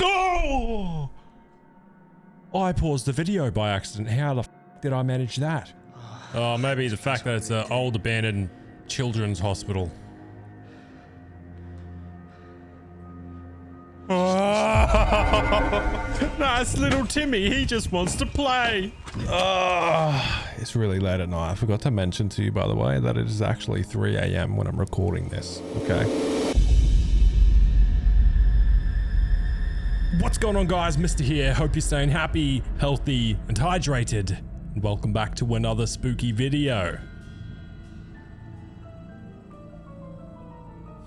Oh! I paused the video by accident. How the f did I manage that? Oh, maybe the fact that it's an old abandoned children's hospital. Oh, that's little Timmy. He just wants to play. Oh, it's really late at night. I forgot to mention to you, by the way, that it is actually 3 a.m. when I'm recording this. Okay. What's going on, guys? Mr. here. Hope you're staying happy, healthy, and hydrated. And welcome back to another spooky video.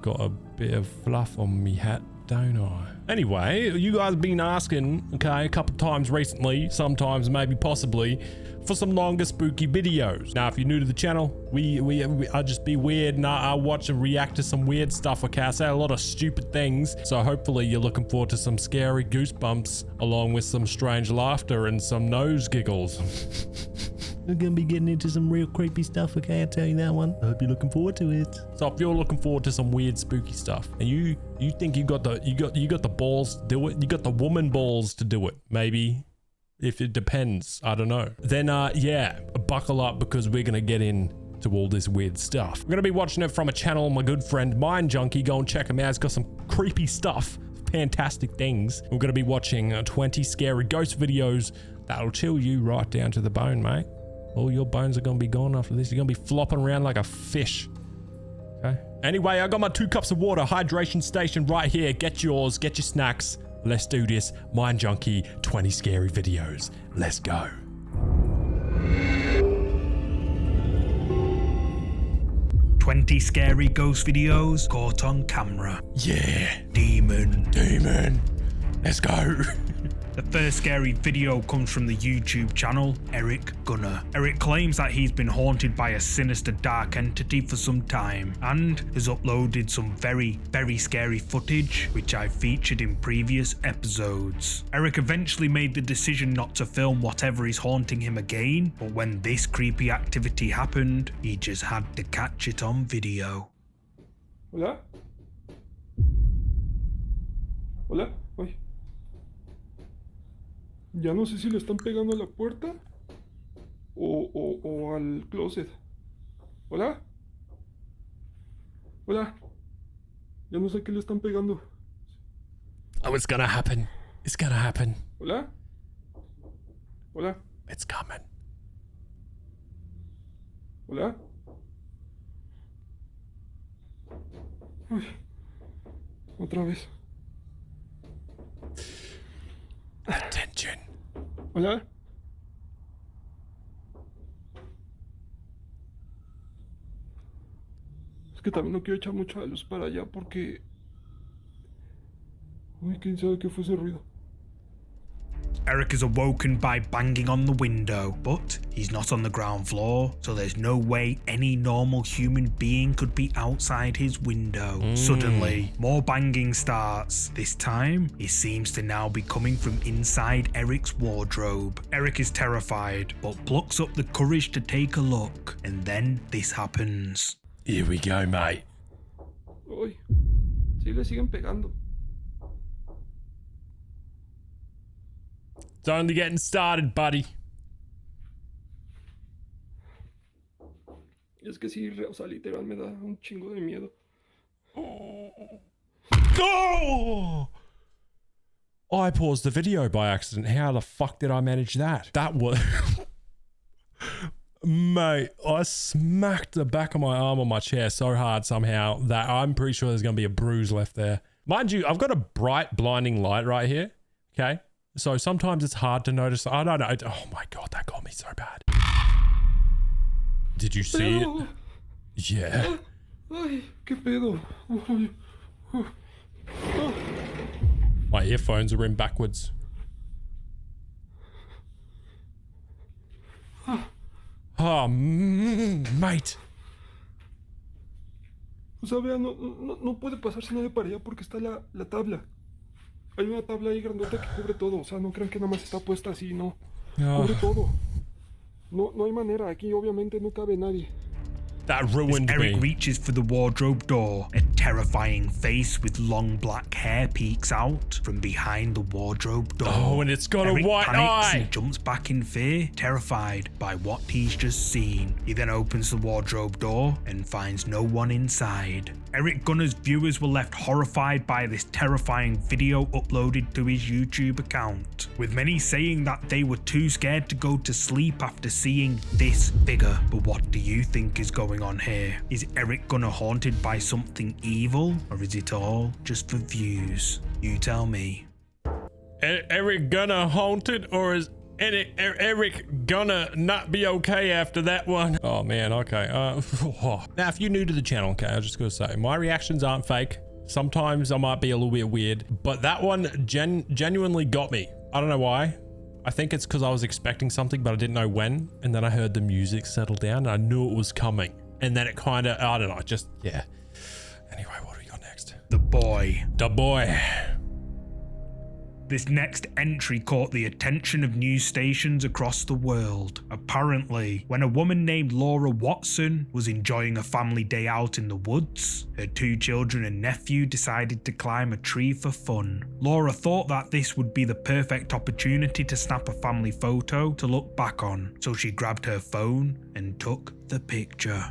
Got a bit of fluff on me hat, don't I? Anyway, you guys have been asking, okay, a couple times recently, sometimes maybe possibly, for some longer spooky videos. Now, if you're new to the channel, I just be weird and I watch and react to some weird stuff, okay? I say a lot of stupid things, so hopefully you're looking forward to some scary goosebumps along with some strange laughter and some nose giggles. We're gonna be getting into some real creepy stuff, okay? I'll tell you that one. I hope you're looking forward to it. So if you're looking forward to some weird spooky stuff and you think you got the balls to do it, you got the woman balls to do it, maybe. If it depends, I don't know. Then yeah, buckle up because we're gonna get into all this weird stuff. We're gonna be watching it from a channel, my good friend MindJunkie. Go and check him out. He's got some creepy stuff, fantastic things. We're gonna be watching 20 scary ghost videos that'll chill you right down to the bone, mate. All your bones are gonna be gone after this. You're gonna be flopping around like a fish. Okay. Anyway, I got my 2 cups of water, hydration station right here. Get yours, get your snacks. Let's do this. MindJunkie, 20 scary videos. Let's go. "20 scary ghost videos caught on camera." Yeah. Demon. Let's go. The first scary video comes from the YouTube channel Eric Gunner. Eric claims that he's been haunted by a sinister dark entity for some time and has uploaded some very scary footage which I've featured in previous episodes. Eric eventually made the decision not to film whatever is haunting him again, but when this creepy activity happened, he just had to catch it on video. Hola. Hola. Ay. Ya no sé si le están pegando a la puerta o al closet. Hola. Hola. Ya no sé qué le están pegando. Oh, it's gonna happen. It's gonna happen. Hola. Hola. It's coming. Hola. Uy. Otra vez. Attention. Hola. Es que también no quiero echar mucha luz para allá porque... Uy, quién sabe qué fue ese ruido. Eric is awoken by banging on the window, but he's not on the ground floor, so there's no way any normal human being could be outside his window. Suddenly, more banging starts. This time, it seems to now be coming from inside Eric's wardrobe. Eric is terrified, but plucks up the courage to take a look, and then this happens. Here we go, mate. Uy, sí le siguen pegando. It's only getting started, buddy. Es que sí, o sea, literal me da un chingo de miedo. Oh! I paused the video by accident. How the fuck did I manage that? That was... Mate, I smacked the back of my arm on my chair so hard somehow that I'm pretty sure there's going to be a bruise left there. Mind you, I've got a bright, blinding light right here. Okay? So sometimes it's hard to notice. I don't know. Oh my God, that got me so bad. Did you see it? Yeah. Ay, qué pedo. My earphones are in backwards. Oh, mate. O sea, vean, no puede pasarse nadie para allá porque está la tabla. Hay una tabla ahí grandota que cubre todo. O sea, no crean que nada más está puesta así, no. Cubre todo. No hay manera. Aquí obviamente no cabe nadie. That ruined As Eric me. reaches for the wardrobe door, a terrifying face with long black hair peeks out from behind the wardrobe door. Oh, and it's got Eric a white panics eye. and jumps back in fear, terrified by what he's just seen. He then opens the wardrobe door and finds no one inside. Eric Gunner's viewers were left horrified by this terrifying video uploaded to his YouTube account, with many saying that they were too scared to go to sleep after seeing this figure. But what do you think is going on here? Is Eric Gunner haunted by something evil, or is it all just for views? You tell me. Eric gonna haunted, or is Eric gonna not be okay after that one? Oh man, okay. Now, if you're new to the channel, okay, I was just gonna say, my reactions aren't fake. Sometimes I might be a little bit weird, but that one genuinely got me. I don't know why. I think it's because I was expecting something, but I didn't know when. And then I heard the music settle down and I knew it was coming. And then it kind of, I don't know, just, yeah. Anyway, what do we got next? The boy. The boy. This next entry caught the attention of news stations across the world. Apparently, when a woman named Laura Watson was enjoying a family day out in the woods, her 2 children and nephew decided to climb a tree for fun. Laura thought that this would be the perfect opportunity to snap a family photo to look back on, so she grabbed her phone and took the picture.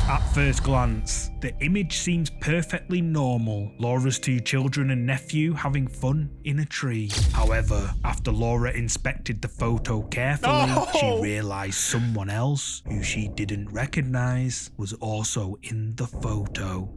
At first glance, the image seems perfectly normal. Laura's 2 children and nephew having fun in a tree. However, after Laura inspected the photo carefully, she realized someone else, who she didn't recognize, was also in the photo.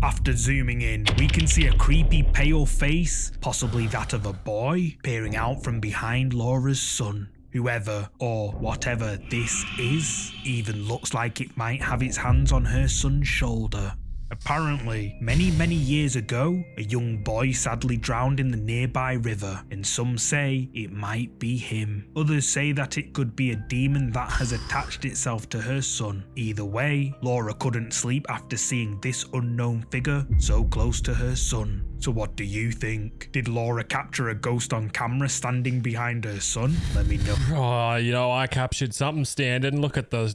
After zooming in, we can see a creepy pale face, possibly that of a boy, peering out from behind Laura's son. Whoever or whatever this is even looks like it might have its hands on her son's shoulder. Apparently, many years ago, a young boy sadly drowned in the nearby river, and some say it might be him. Others say that it could be a demon that has attached itself to her son. Either way, Laura couldn't sleep after seeing this unknown figure so close to her son. So what do you think? Did Laura capture a ghost on camera standing behind her son? Let me know. Oh, you know, I captured something standing. Look at the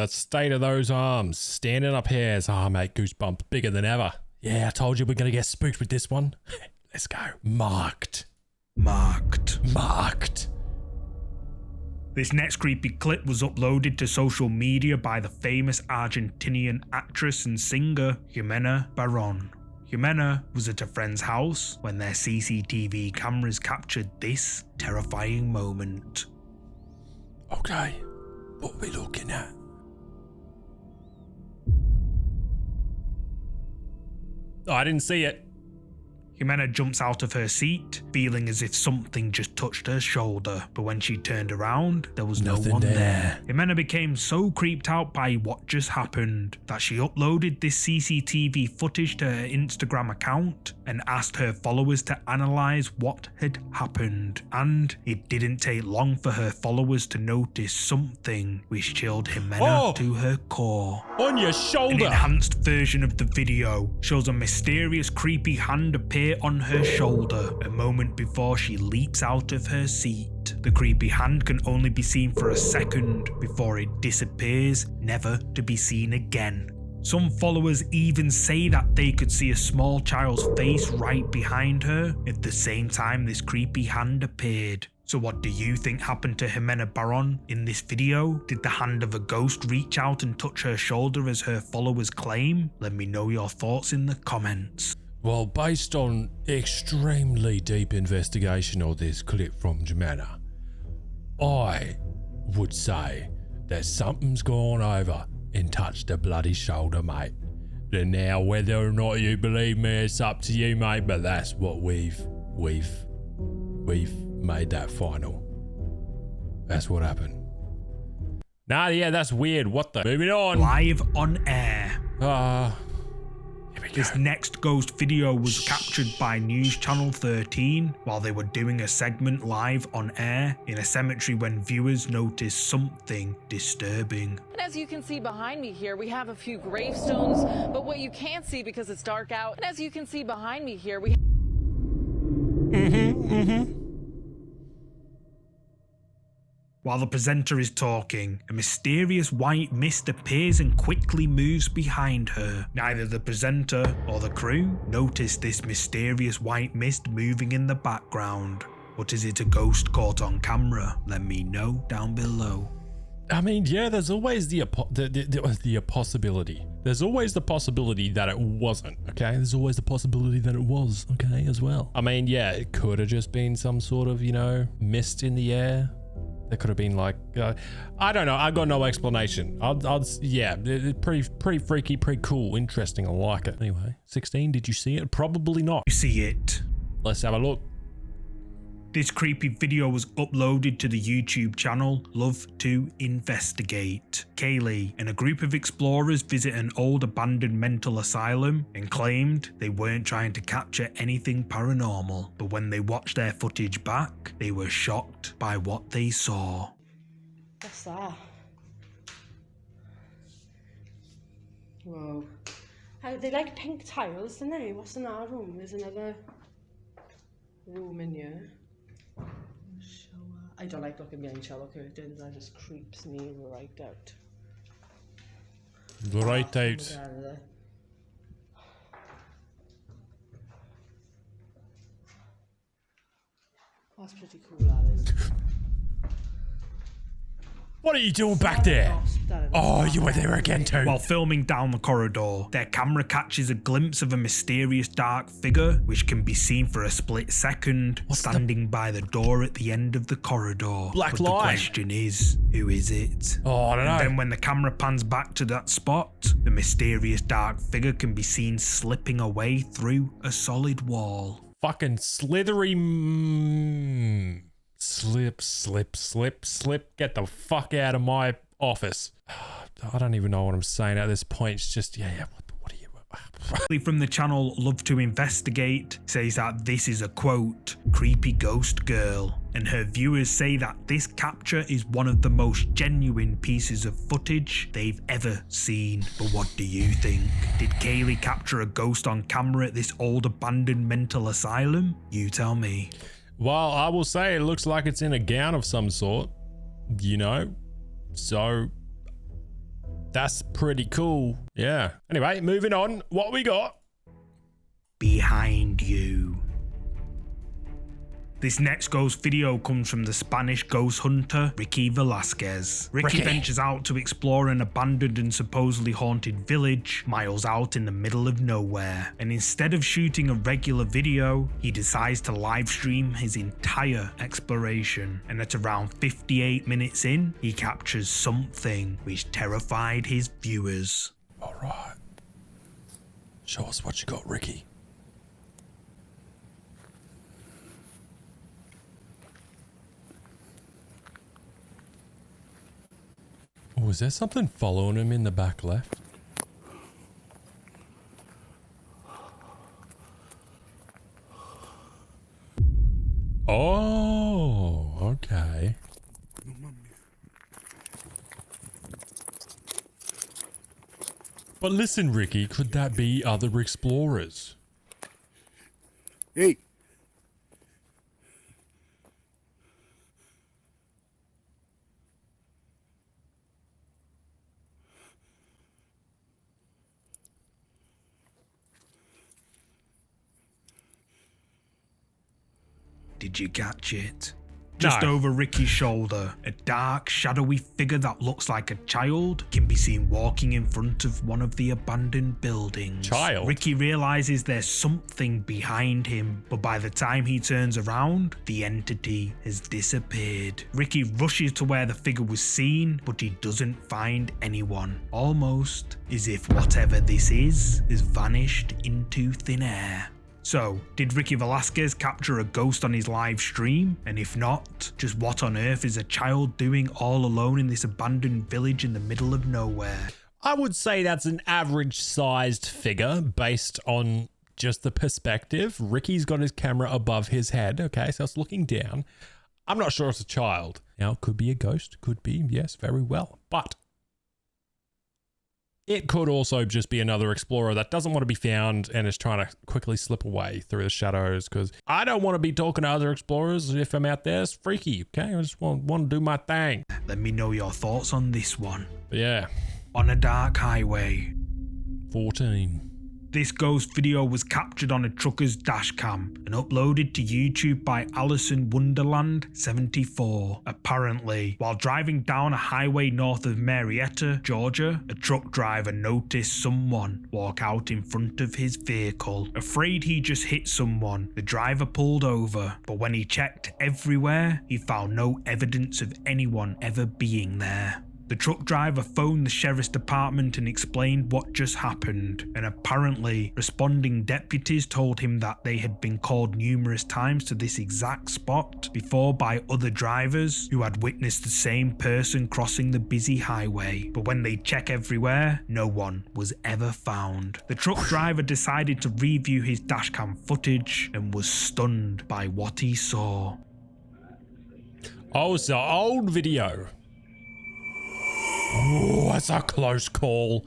state of those arms. Standing up hairs. Oh, mate, goosebumps bigger than ever. Yeah, I told you we're going to get spooked with this one. Let's go. Marked. This next creepy clip was uploaded to social media by the famous Argentinian actress and singer Jimena Barón. Jimena was at a friend's house when their CCTV cameras captured this terrifying moment. Okay, what are we looking at? Oh, I didn't see it. Jimena jumps out of her seat, feeling as if something just touched her shoulder, but when she turned around, there was no one there. Jimena became so creeped out by what just happened that she uploaded this CCTV footage to her Instagram account and asked her followers to analyze what had happened. And it didn't take long for her followers to notice something which chilled Jimena to her core. On your shoulder! An enhanced version of the video shows a mysterious creepy hand appear on her shoulder a moment before she leaps out of her seat. The creepy hand can only be seen for a second before it disappears, never to be seen again. Some followers even say that they could see a small child's face right behind her at the same time this creepy hand appeared. So what do you think happened to Jimena Barón in this video? Did the hand of a ghost reach out and touch her shoulder as her followers claim? Let me know your thoughts in the comments. Well, based on extremely deep investigation of this clip from Jimena, I would say that something's gone over and touched the bloody shoulder, mate. And now, whether or not you believe me, it's up to you, mate, but that's what we've made that final. That's what happened. Nah, yeah, that's weird. What the? Moving on. Live on air. Here we go. This next ghost video was captured by News Channel 13 while they were doing a segment live on air in a cemetery when viewers noticed something disturbing. And as you can see behind me here, we have a few gravestones, but what you can't see because it's dark out, and as you can see behind me here, we While the presenter is talking, a mysterious white mist appears and quickly moves behind her. Neither the presenter or the crew notice this mysterious white mist moving in the background. But is it a ghost caught on camera? Let me know down below. I mean, yeah, there's always the possibility. There's always the possibility that it wasn't, okay? There's always the possibility that it was, okay, as well. I mean, yeah, it could have just been some sort of, you know, mist in the air. There could have been like, I don't know. I got no explanation. Yeah, pretty freaky, pretty cool, interesting. I like it. Anyway, 16, did you see it? Probably not. You see it. Let's have a look. This creepy video was uploaded to the YouTube channel Love to Investigate. Kaylee and a group of explorers visit an old abandoned mental asylum and claimed they weren't trying to capture anything paranormal, but when they watched their footage back, they were shocked by what they saw. What's that? Whoa. They like pink tiles, don't they? What's in our room? There's another room in here. I don't like looking behind shower curtains, that just creeps me right out. Right out. That's pretty cool, that is. What are you doing back there? Oh, you were there again too. While filming down the corridor, their camera catches a glimpse of a mysterious dark figure, which can be seen for a split second, standing by the door at the end of the corridor. Black but line. The question is, who is it? Oh, I don't know. And then when the camera pans back to that spot, the mysterious dark figure can be seen slipping away through a solid wall. Fucking slithery. Slip. Get the fuck out of my office. I don't even know what I'm saying at this point. It's just, yeah. What are you? From the channel Love to Investigate says that this is a quote, creepy ghost girl. And her viewers say that this capture is one of the most genuine pieces of footage they've ever seen. But what do you think? Did Kaylee capture a ghost on camera at this old abandoned mental asylum? You tell me. Well, I will say it looks like it's in a gown of some sort, you know, so that's pretty cool. Yeah. Anyway, moving on. What we got? Behind you. This next ghost video comes from the Spanish ghost hunter, Ricky Velasquez. Ricky ventures out to explore an abandoned and supposedly haunted village miles out in the middle of nowhere. And instead of shooting a regular video, he decides to live stream his entire exploration. And at around 58 minutes in, he captures something which terrified his viewers. All right. Show us what you got, Ricky. Oh, is there something following him in the back left? Oh, okay. But listen, Ricky, could that be other explorers? Hey. Did you catch it? Just over Ricky's shoulder, a dark, shadowy figure that looks like a child can be seen walking in front of one of the abandoned buildings. Child? Ricky realizes there's something behind him, but by the time he turns around, the entity has disappeared. Ricky rushes to where the figure was seen, but he doesn't find anyone. Almost as if whatever this is has vanished into thin air. So, did Ricky Velasquez capture a ghost on his live stream? And if not, just what on earth is a child doing all alone in this abandoned village in the middle of nowhere? I would say that's an average sized figure based on just the perspective. Ricky's got his camera above his head, okay, so it's looking down. I'm not sure it's a child. Now, it could be a ghost, could be, yes, very well. But It could also just be another explorer that doesn't want to be found and is trying to quickly slip away through the shadows, because I don't want to be talking to other explorers if I'm out there. It's freaky, okay? I just want to do my thing. Let me know your thoughts on this one. But yeah. On a dark highway. 14. This ghost video was captured on a trucker's dash cam and uploaded to YouTube by Alison Wonderland 74. Apparently, while driving down a highway north of Marietta, Georgia, a truck driver noticed someone walk out in front of his vehicle. Afraid he just hit someone, the driver pulled over, but when he checked everywhere, he found no evidence of anyone ever being there. The truck driver phoned the sheriff's department and explained what just happened, and apparently responding deputies told him that they had been called numerous times to this exact spot before by other drivers who had witnessed the same person crossing the busy highway, but when they checked everywhere, no one was ever found. The truck driver decided to review his dashcam footage and was stunned by what he saw. Oh, it's an old video. Oh, that's a close call.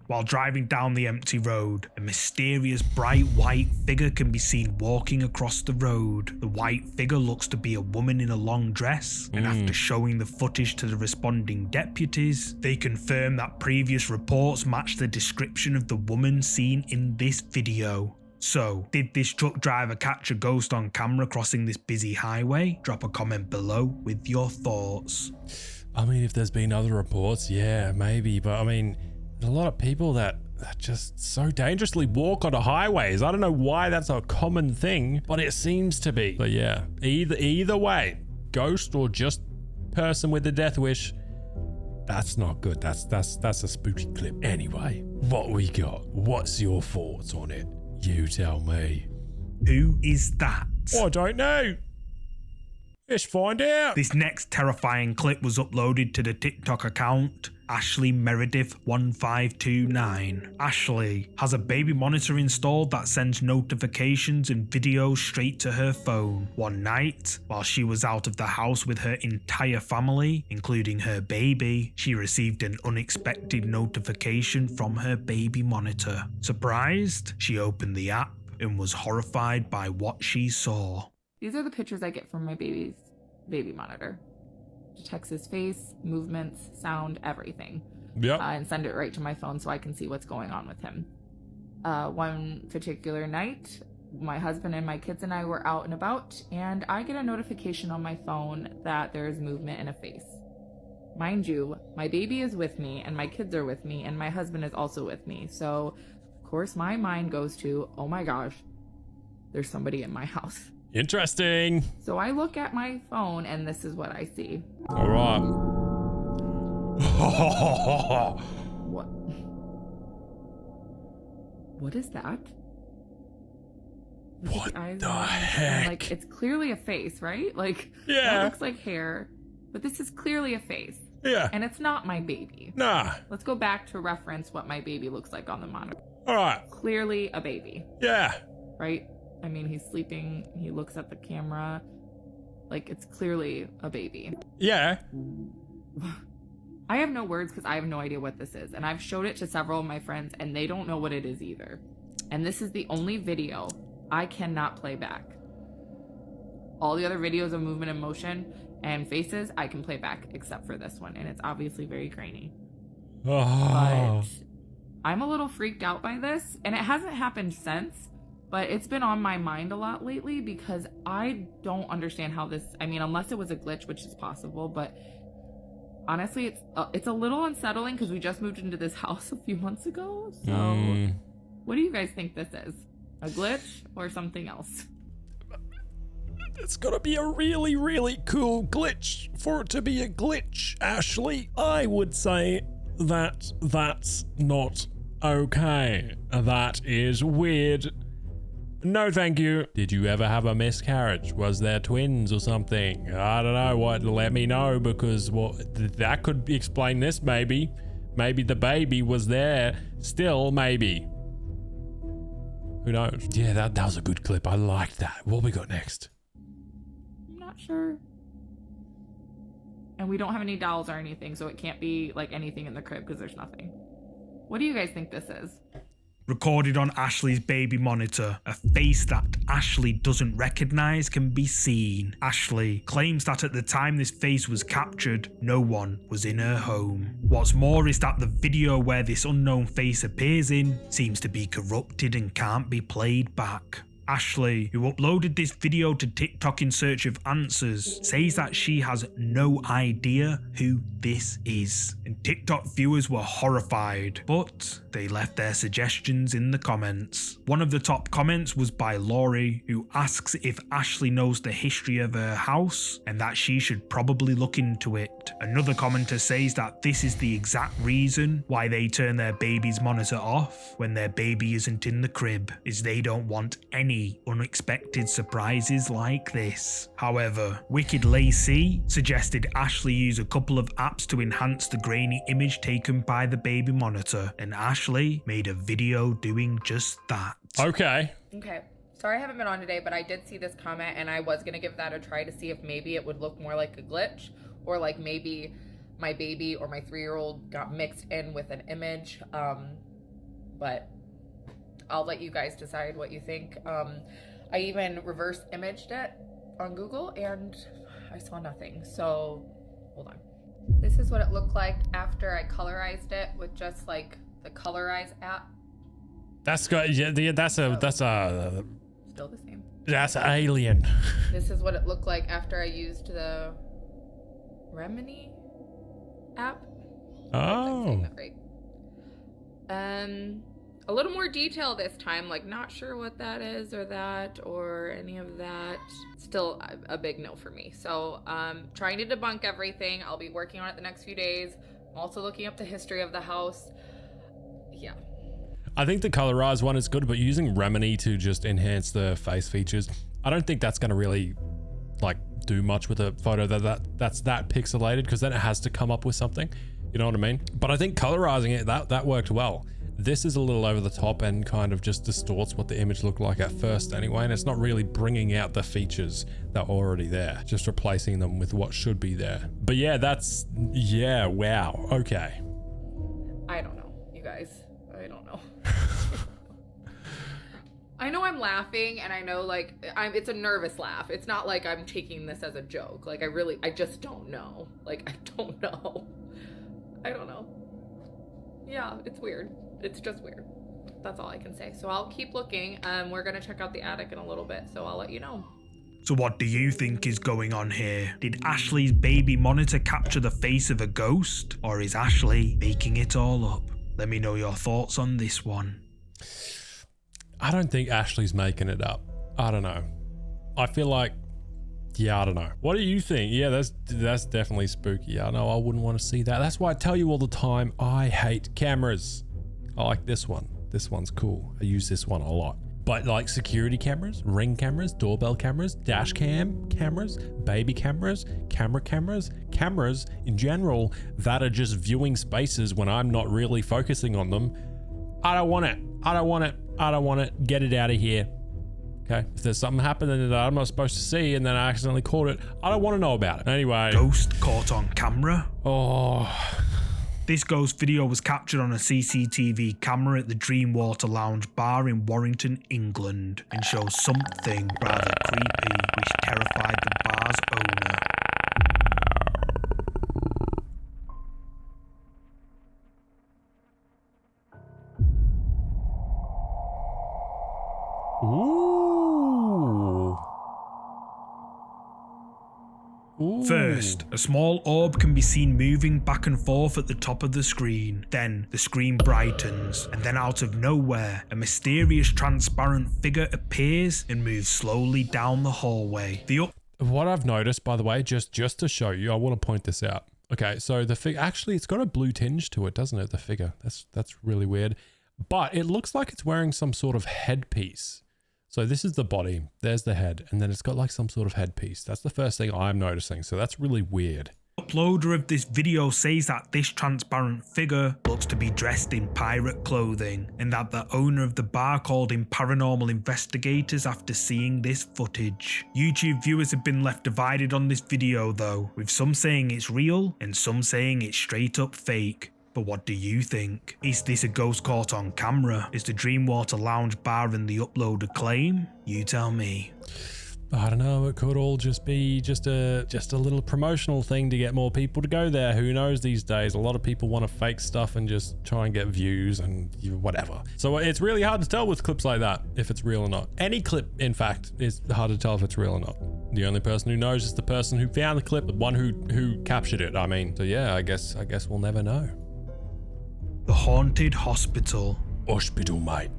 While driving down the empty road, a mysterious bright white figure can be seen walking across the road. The white figure looks to be a woman in a long dress, and after showing the footage to the responding deputies, they confirm that previous reports match the description of the woman seen in this video. So, did this truck driver catch a ghost on camera crossing this busy highway? Drop a comment below with your thoughts. I mean, if there's been other reports, yeah, maybe. But I mean, there's a lot of people that just so dangerously walk onto highways. I don't know why that's a common thing, but it seems to be. But yeah, either way, ghost or just person with a death wish, that's not good. That's a spooky clip. Anyway, what we got? What's your thoughts on it? You tell me. Who is that? I don't know. Let's find out. This next terrifying clip was uploaded to the TikTok account Ashley Meredith 1529. Ashley has a baby monitor installed that sends notifications and videos straight to her phone. One night, while she was out of the house with her entire family, including her baby, she received an unexpected notification from her baby monitor. Surprised, she opened the app and was horrified by what she saw. These are the pictures I get from my baby's baby monitor. Detects his face, movements, sound, everything. Yep. And send it right to my phone so I can see what's going on with him. One particular night, my husband and my kids and I were out and about, and I get a notification on my phone that there's movement in a face. Mind you, my baby is with me, and my kids are with me, and my husband is also with me. So, of course, my mind goes to, oh my gosh, there's somebody in my house. Interesting. So I look at my phone and this is what I see. All right. What is that? What the heck? And, like, it's clearly a face, right? Like, yeah, that looks like hair, but this is clearly a face. Yeah. And it's not my baby. Nah. Let's go back to reference what my baby looks like on the monitor. All right. Clearly a baby. Yeah. Right? I mean, he's sleeping, he looks at the camera, like, it's clearly a baby. Yeah. I have no words because I have no idea what this is, and I've showed it to several of my friends, and they don't know what it is either. And this is the only video I cannot play back. All the other videos of movement and motion and faces, I can play back, except for this one, and it's obviously very grainy. Oh. But I'm a little freaked out by this, and it hasn't happened since. But it's been on my mind a lot lately because I don't understand how this, I mean, unless it was a glitch, which is possible, but honestly, it's a little unsettling because we just moved into this house a few months ago. So what do you guys think this is? A glitch or something else? It's gotta be a really, really cool glitch for it to be a glitch, Ashley. I would say that that's not okay. That is weird. No, thank you. Did you ever have a miscarriage? Was there twins or something? I don't know. What? Let me know, because that could explain this. Maybe the baby was there still. Maybe. Who knows? Yeah, that was a good clip. I liked that. What we got next? I'm not sure. And we don't have any dolls or anything, so it can't be like anything in the crib because there's nothing. What do you guys think this is? Recorded on Ashley's baby monitor, a face that Ashley doesn't recognise can be seen. Ashley claims that at the time this face was captured, no one was in her home. What's more is that the video where this unknown face appears in seems to be corrupted and can't be played back. Ashley, who uploaded this video to TikTok in search of answers, says that she has no idea who this is. And TikTok viewers were horrified, but they left their suggestions in the comments. One of the top comments was by Laurie, who asks if Ashley knows the history of her house and that she should probably look into it. Another commenter says that this is the exact reason why they turn their baby's monitor off when their baby isn't in the crib, is they don't want any unexpected surprises like this. However, Wicked Lacey suggested Ashley use a couple of apps to enhance the grainy image taken by the baby monitor, and Ashley made a video doing just that. Okay. Okay. Sorry I haven't been on today, but I did see this comment and I was going to give that a try to see if maybe it would look more like a glitch, or like maybe my baby or my 3-year-old got mixed in with an image. But I'll let you guys decide what you think. I even reverse imaged it on Google and I saw nothing. So hold on. This is what it looked like after I colorized it with just like the Colorize app. That's good. Yeah, that's a Still the same. That's alien. This is what it looked like after I used the Remini app. Oh. I'm saying that right. A little more detail this time, like not sure what that is or that or any of that. Still a big no for me. So trying to debunk everything. I'll be working on it the next few days. I'm also looking up the history of the house. Yeah. I think the colorized one is good, but using Remini to just enhance the face features, I don't think that's going to really like do much with a photo that's that pixelated, because then it has to come up with something. You know what I mean? But I think colorizing it, that worked well. This is a little over the top and kind of just distorts what the image looked like at first anyway, and it's not really bringing out the features that are already there, just replacing them with what should be there. But yeah, wow, okay. I don't know, you guys. I don't know. I know I'm laughing and I know like it's a nervous laugh. It's not like I'm taking this as a joke. Like I just don't know. Like I don't know. I don't know. Yeah, it's weird. It's just weird. That's all I can say. So I'll keep looking. We're gonna check out the attic in a little bit, so I'll let you know. So what do you think is going on here? Did Ashley's baby monitor capture the face of a ghost? Or is Ashley making it all up? Let me know your thoughts on this one. I don't think Ashley's making it up. I don't know. I feel like, yeah, I don't know. What do you think? Yeah, that's definitely spooky. Yeah, no, I wouldn't want to see that. That's why I tell you all the time, I hate cameras. I like this one. This one's cool. I use this one a lot. But like security cameras, ring cameras, doorbell cameras, dash cam cameras, baby cameras, cameras in general that are just viewing spaces when I'm not really focusing on them. I don't want it. I don't want it. I don't want it. Get it out of here. Okay. If there's something happening that I'm not supposed to see and then I accidentally caught it, I don't want to know about it. Anyway. Ghost caught on camera? Oh. This ghost video was captured on a CCTV camera at the Dreamwater Lounge bar in Warrington, England, and shows something rather creepy which terrified the bar's owner. Ooh. First, a small orb can be seen moving back and forth at the top of the screen. Then the screen brightens, and then out of nowhere, a mysterious transparent figure appears and moves slowly down the hallway. What I've noticed, by the way, just to show you, I want to point this out. Okay, so the figure, actually, it's got a blue tinge to it, doesn't it? The figure. That's really weird. But it looks like it's wearing some sort of headpiece. So this is the body, there's the head, and then it's got like some sort of headpiece. That's the first thing I'm noticing, so that's really weird. The uploader of this video says that this transparent figure looks to be dressed in pirate clothing, and that the owner of the bar called in paranormal investigators after seeing this footage. YouTube viewers have been left divided on this video though, with some saying it's real and some saying it's straight up fake. But what do you think? Is this a ghost caught on camera? Is the Dreamwater Lounge bar and the upload a claim? You tell me. I don't know, it could all just be just a little promotional thing to get more people to go there. Who knows these days? A lot of people want to fake stuff and just try and get views and whatever. So it's really hard to tell with clips like that if it's real or not. Any clip, in fact, is hard to tell if it's real or not. The only person who knows is the person who found the clip, the one who captured it, I mean. So yeah, I guess we'll never know. The Haunted Hospital. Hospital, mate.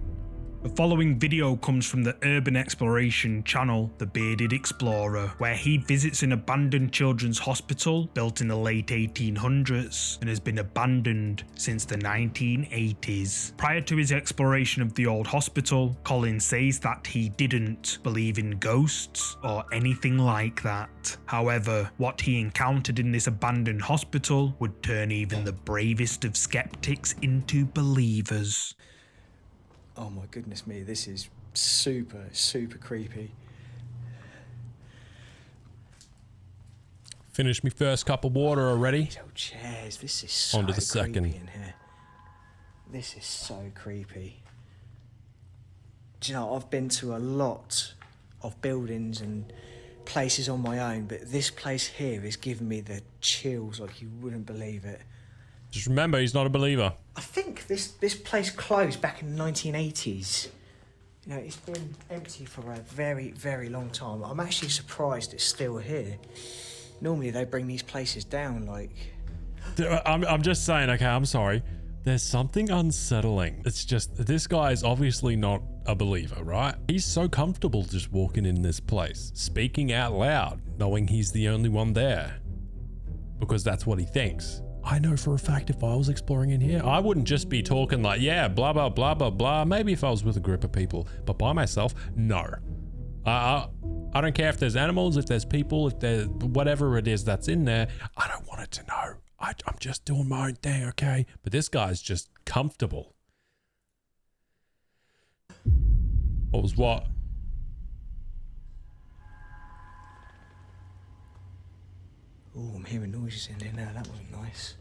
The following video comes from the urban exploration channel, The Bearded Explorer, where he visits an abandoned children's hospital built in the late 1800s and has been abandoned since the 1980s. Prior to his exploration of the old hospital, Colin says that he didn't believe in ghosts or anything like that. However, what he encountered in this abandoned hospital would turn even the bravest of skeptics into believers. Oh my goodness me, this is super, super creepy. Finished me first cup of water already. These old chairs, this is so On to the second. creepy in here. This is so creepy. Do you know, I've been to a lot of buildings and places on my own, but this place here is giving me the chills like you wouldn't believe it. Just remember, he's not a believer. I think this place closed back in the 1980s. You know, it's been empty for a very, very long time. I'm actually surprised it's still here. Normally they bring these places down, like... I'm just saying, okay, I'm sorry. There's something unsettling. It's just, this guy is obviously not a believer, right? He's so comfortable just walking in this place, speaking out loud, knowing he's the only one there. Because that's what he thinks. I know for a fact if I was exploring in here, I wouldn't just be talking like, yeah, blah, blah, blah, blah, blah. Maybe if I was with a group of people, but by myself, no. I don't care if there's animals, if there's people, if there's whatever it is that's in there. I don't want it to know. I'm just doing my own thing, okay? But this guy's just comfortable. What was what? Oh, I'm hearing noises in there now. That wasn't nice.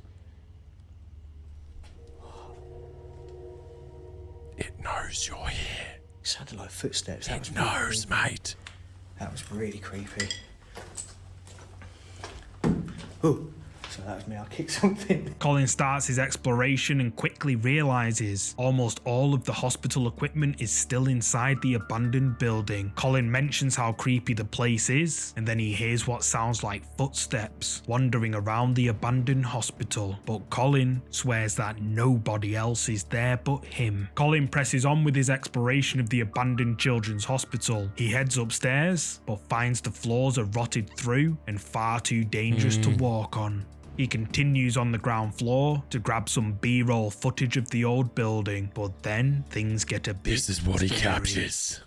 It knows you're here. It sounded like footsteps. It knows, mate. That was really creepy. Oh, so that was me. I kicked something. Colin starts his exploration and quickly realizes almost all of the hospital equipment is still inside the abandoned building. Colin mentions how creepy the place is, and then he hears what sounds like footsteps wandering around the abandoned hospital. But Colin swears that nobody else is there but him. Colin presses on with his exploration of the abandoned children's hospital. He heads upstairs, but finds the floors are rotted through and far too dangerous to walk on. He continues on the ground floor to grab some B-roll footage of the old building, but then things get a bit This is what he scary. captures.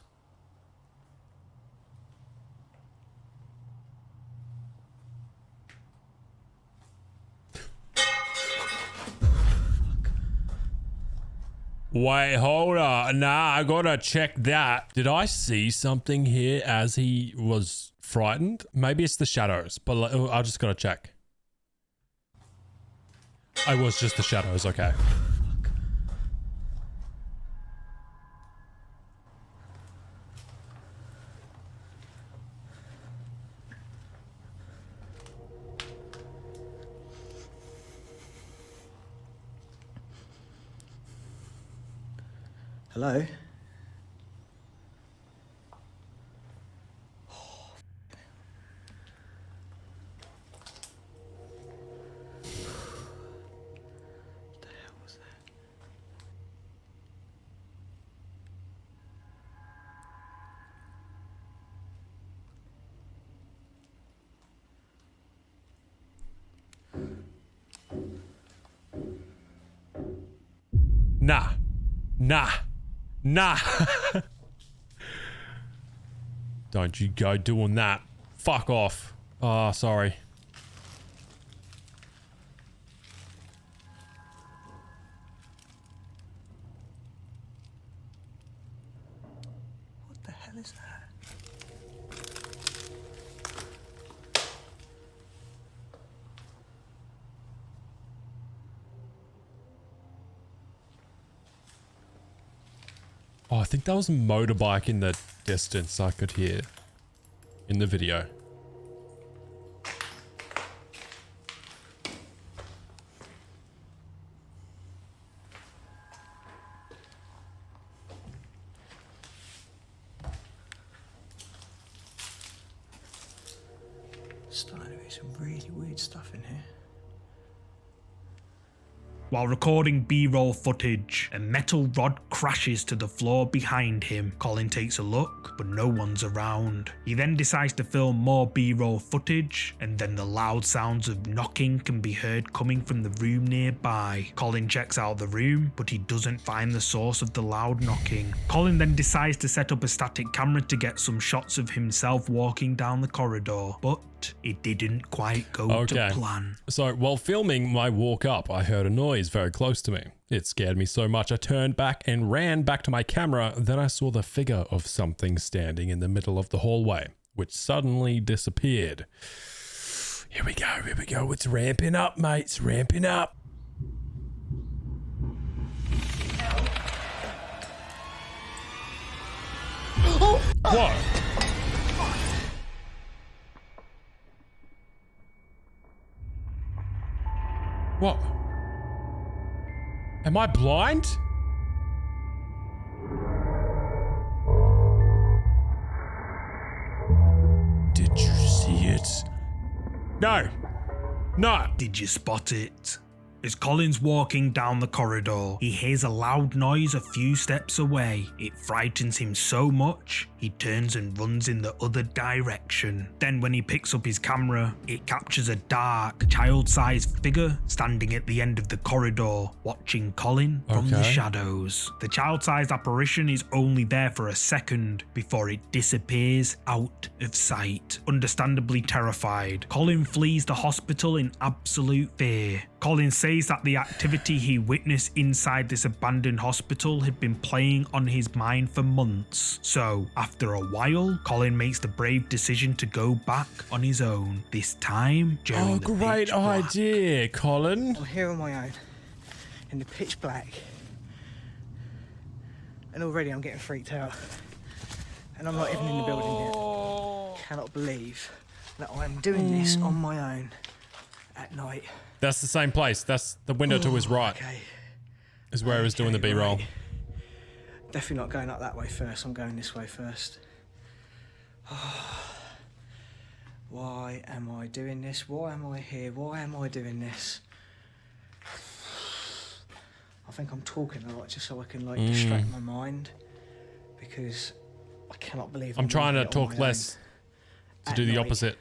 Wait, hold on. Nah, I gotta check that. Did I see something here as he was frightened? Maybe it's the shadows, but I just gotta check. I was just the shadows, okay. Hello? Nah. Don't you go doing that. Fuck off. Oh, sorry. What the hell is that? I think that was a motorbike in the distance I could hear in the video. Starting to be some really weird stuff in here. While recording B-roll footage, a metal rod crashes to the floor behind him. Colin takes a look, but no one's around. He then decides to film more B-roll footage, and then the loud sounds of knocking can be heard coming from the room nearby. Colin checks out the room, but he doesn't find the source of the loud knocking. Colin then decides to set up a static camera to get some shots of himself walking down the corridor, but it didn't quite go to plan. So while filming my walk up, I heard a noise very close to me. It scared me so much I turned back and ran back to my camera. Then I saw the figure of something standing in the middle of the hallway, which suddenly disappeared. Here we go. It's ramping up, mate. It's ramping up. What? What? Am I blind? Did you see it? No. No. Did you spot it? As Colin's walking down the corridor, he hears a loud noise a few steps away. It frightens him so much, he turns and runs in the other direction. Then when he picks up his camera, it captures a dark, child-sized figure standing at the end of the corridor, watching Colin from the shadows. The child-sized apparition is only there for a second before it disappears out of sight. Understandably terrified, Colin flees the hospital in absolute fear. Colin says that the activity he witnessed inside this abandoned hospital had been playing on his mind for months. So, after a while, Colin makes the brave decision to go back on his own. This time, during the great pitch black. idea, Colin. I'm here on my own, in the pitch black. And already I'm getting freaked out. And I'm not even in the building yet. Cannot believe that I'm doing this on my own at night. That's the same place. That's the window to his right. Is where he was doing the B-roll. Right. Definitely not going up that way first. I'm going this way first. Why am I doing this? Why am I here? Why am I doing this? I think I'm talking a lot just so I can distract my mind, because I cannot believe I'm trying to talk less to do the opposite.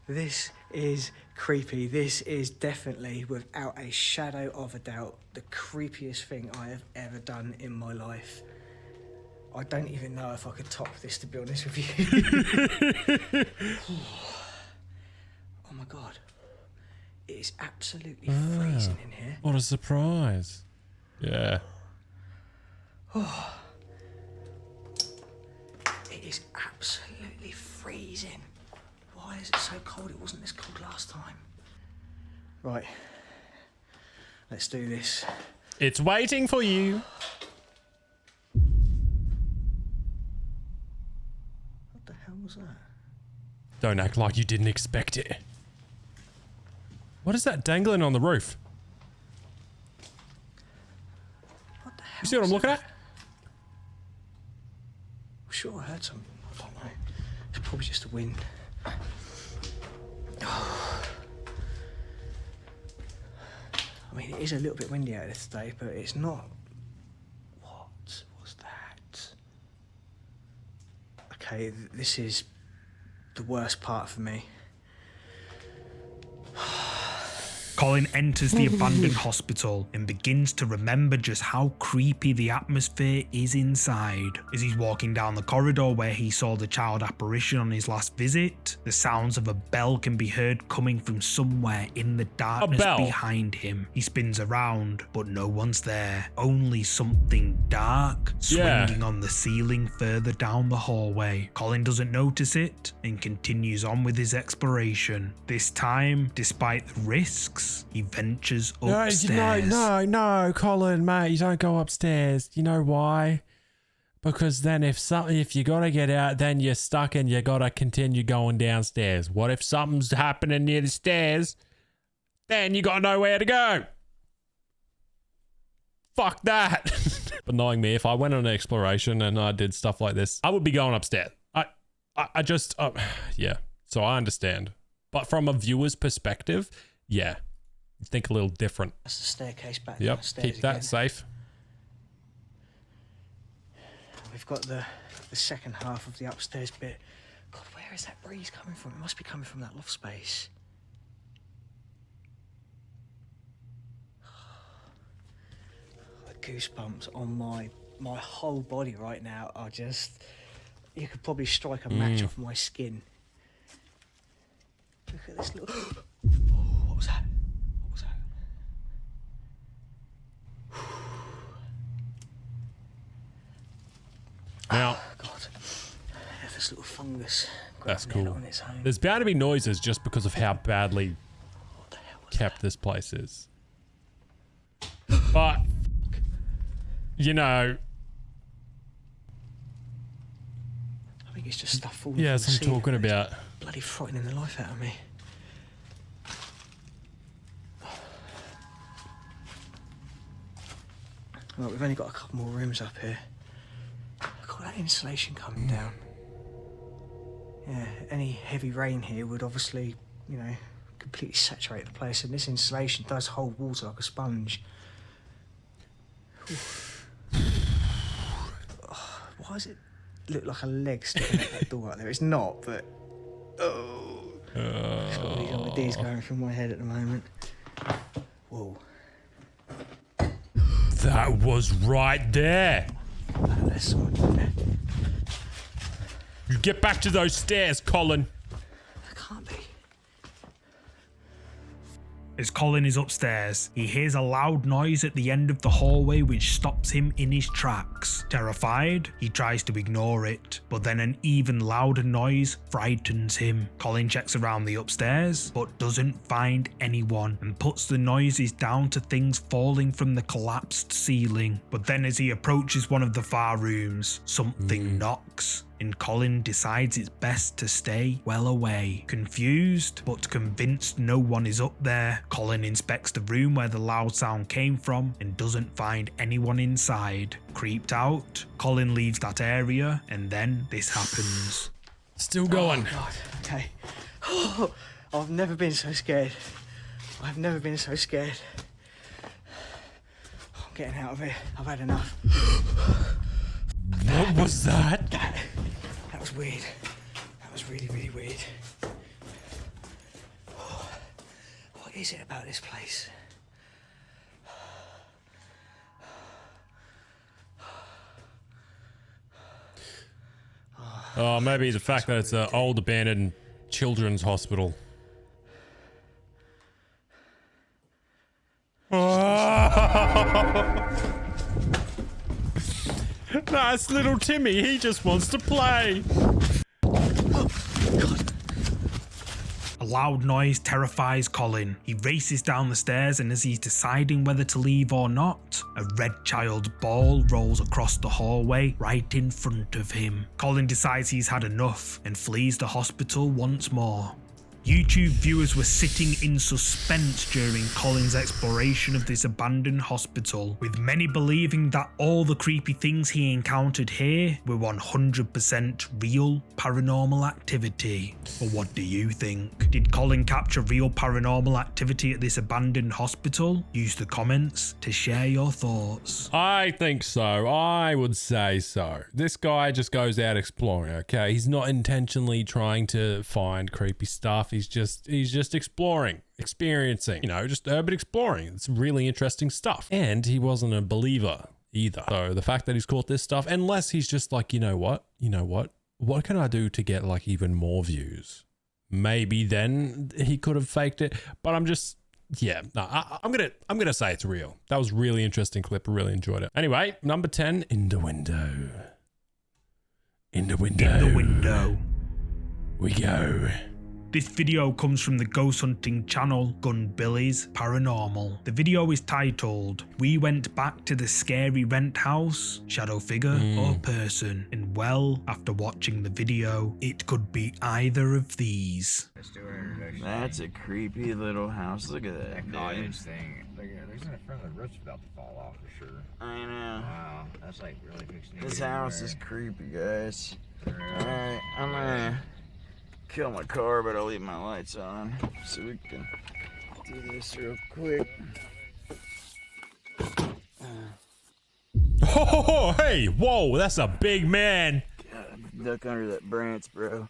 This is creepy. This is definitely, without a shadow of a doubt, the creepiest thing I have ever done in my life. I don't even know if I could top this, to be honest with you. Oh my God. It is absolutely freezing in here. What a surprise. Yeah. It is absolutely freezing. Why is it so cold? It wasn't this cold last time. Right. Let's do this. It's waiting for you. What the hell was that? Don't act like you didn't expect it. What is that dangling on the roof? What the hell? You see what I'm looking at? I'm sure I heard something. I don't know. It's probably just the wind. I mean, it is a little bit windy out there today, but it's not. What was that? Okay, this is the worst part for me. Colin enters the abandoned hospital and begins to remember just how creepy the atmosphere is inside. As he's walking down the corridor where he saw the child apparition on his last visit, the sounds of a bell can be heard coming from somewhere in the darkness behind him. He spins around, but no one's there. Only something dark swinging on the ceiling further down the hallway. Colin doesn't notice it and continues on with his exploration. This time, despite the risks, this, he ventures upstairs. No, Colin, mate, you don't go upstairs. You know why? Because then if you gotta get out, then you're stuck and you gotta continue going downstairs. What if something's happening near the stairs? Then you got nowhere to go. Fuck that. But knowing me, if I went on an exploration and I did stuff like this, I would be going upstairs. I just, yeah. So I understand. But from a viewer's perspective, yeah. You think a little different. That's the staircase back Yep, downstairs keep that again. safe. We've got the second half of the upstairs bit. God, where is that breeze coming from? It must be coming from that loft space. The goosebumps on my whole body right now are just... You could probably strike a match off my skin. Look at this little... Oh, what was that? What was that? Now, God, this little fungus. that's grabbing cool. on its own. There's bound to be noises just because of how badly What the hell was kept this place is. But, you know, I think it's just stuff falling yeah, from as the I'm ceiling. talking It's about. bloody frightening the life out of me. Right, we've only got a couple more rooms up here. Look at that insulation coming down. Yeah, any heavy rain here would obviously, you know, completely saturate the place, and this insulation does hold water like a sponge. Oh, why does it look like a leg sticking out that door right there? It's not, but... Oh. I've got these ideas going through my head at the moment. Whoa. That was right there. There's someone in there. You get back to those stairs, Colin. That can't be. As Colin is upstairs, he hears a loud noise at the end of the hallway which stops him in his tracks. Terrified, he tries to ignore it, but then an even louder noise frightens him. Colin checks around the upstairs, but doesn't find anyone, and puts the noises down to things falling from the collapsed ceiling. But then as he approaches one of the far rooms, something knocks, and Colin decides it's best to stay well away. Confused, but convinced no one is up there, Colin inspects the room where the loud sound came from and doesn't find anyone inside. Creeped out, Colin leaves that area, and then this happens. Still going. Oh, God. Okay. Oh, I've never been so scared. I've never been so scared. I'm getting out of here. I've had enough. What was that? That was weird. That was really, really weird. What is it about this place? Oh, maybe the fact that it's an old abandoned children's hospital. That's little Timmy. He just wants to play. A loud noise terrifies Colin. He races down the stairs, and as he's deciding whether to leave or not, a red child's ball rolls across the hallway right in front of him. Colin decides he's had enough and flees the hospital once more. YouTube viewers were sitting in suspense during Colin's exploration of this abandoned hospital, with many believing that all the creepy things he encountered here were 100% real paranormal activity. But what do you think? Did Colin capture real paranormal activity at this abandoned hospital? Use the comments to share your thoughts. I think so. I would say so. This guy just goes out exploring, okay? He's not intentionally trying to find creepy stuff. He's just exploring, experiencing, you know, just urban exploring. It's really interesting stuff. And he wasn't a believer either. So the fact that he's caught this stuff, unless he's just like, you know what, what can I do to get like even more views? Maybe then he could have faked it, but I'm just, yeah, no, I'm gonna say it's real. That was a really interesting clip. I really enjoyed it. Anyway, number 10, in the window. In the window. In the window. We go. This video comes from the ghost hunting channel Gun Billy's Paranormal. The video is titled, "We went back to the scary rent house, shadow figure or person, and well, after watching the video, it could be either of these." That's a creepy little house. Look at that cottage thing. There's in front of the roof's about to fall off for sure. I know. Wow, that's like really fixing. This house is creepy, guys. Alright, I'm gonna kill my car, but I'll leave my lights on so we can do this real quick. Oh, hey, whoa, that's a big man. God, duck under that branch, bro.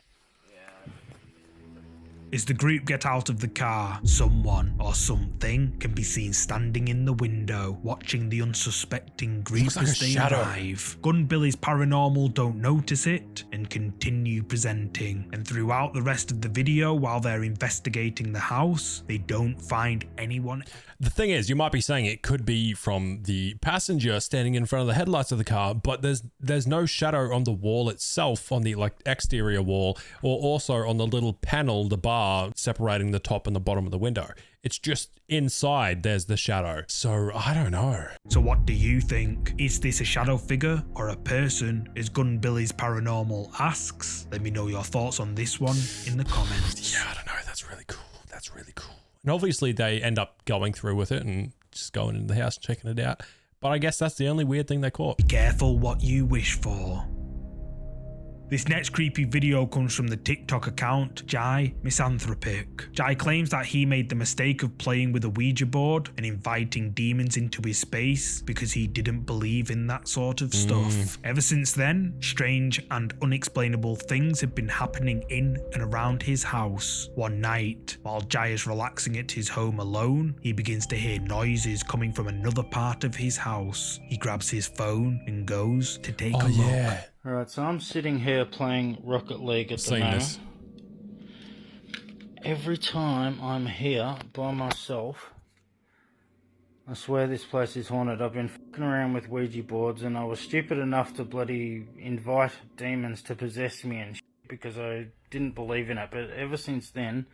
As the group get out of the car, someone or something can be seen standing in the window, watching the unsuspecting group like as a they shadow. arrive. Gun Billy's Paranormal don't notice it and continue presenting. And throughout the rest of the video, while they're investigating the house, they don't find anyone. The thing is, you might be saying it could be from the passenger standing in front of the headlights of the car, but there's no shadow on the wall itself, on the like exterior wall, or also on the little panel, the bar separating the top and the bottom of the window. It's just inside there's the shadow. So I don't know. So what do you think? Is this a shadow figure or a person? As Gun Billy's Paranormal asks. Let me know your thoughts on this one in the comments. Yeah, I don't know. That's really cool. That's really cool. And obviously they end up going through with it and just going into the house and checking it out. But I guess that's the only weird thing they caught. Be careful what you wish for. This next creepy video comes from the TikTok account Jai Misanthropic. Jai claims that he made the mistake of playing with a Ouija board and inviting demons into his space because he didn't believe in that sort of stuff. Ever since then, strange and unexplainable things have been happening in and around his house. One night, while Jai is relaxing at his home alone, he begins to hear noises coming from another part of his house. He grabs his phone and goes to take a look. Alright, so I'm sitting here playing Rocket League at the moment. Every time I'm here by myself, I swear this place is haunted. I've been fucking around with Ouija boards and I was stupid enough to bloody invite demons to possess me and shit because I didn't believe in it. But ever since then,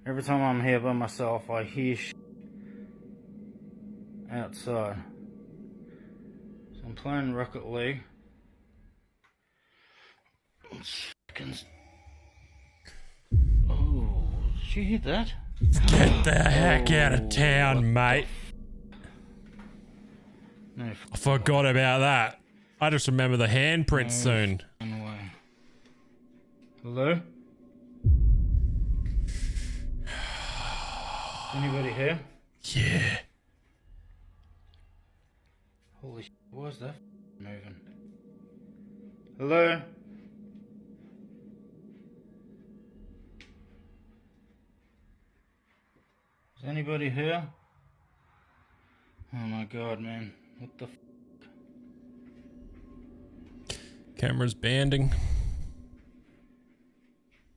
every time I'm here by myself, I hear shit outside. So I'm playing Rocket League. Oh, did you hear that? Get the heck out of town, mate. No, I forgot about that. I just remember the handprints soon. Hello? Anybody here? Yeah. Holy shit, why is that moving? Hello? Is anybody here? Oh my god, man. What the f? Camera's banding.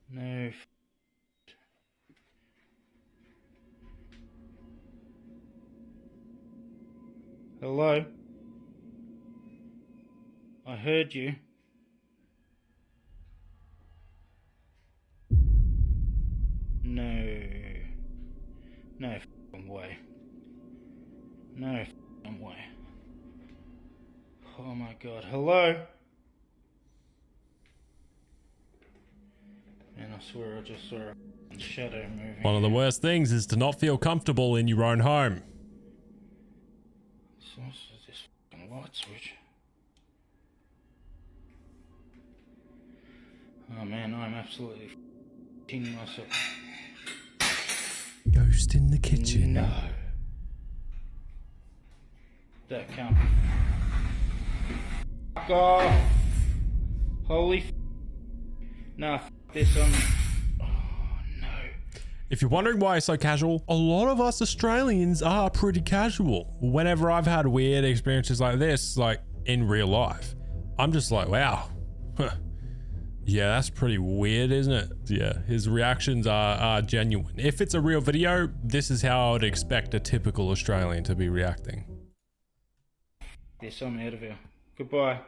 No f. Hello? I heard you. No. No f***ing way. No f***ing way. Oh my god. Hello? Man, I swear I just saw a shadow moving. One of the worst things is to not feel comfortable in your own home. So what's this f***ing light switch? Oh man, I'm absolutely f***ing myself. Ghost in the kitchen. No. That can't be. Fuck off. Holy f. Nah, f this on. Oh no. If you're wondering why it's so casual, a lot of us Australians are pretty casual. Whenever I've had weird experiences like this, like in real life, I'm just like, wow. Yeah, that's pretty weird, isn't it? Yeah, his reactions are genuine. If it's a real video, this is how I would expect a typical Australian to be reacting. Yes, I'm out of here. Goodbye.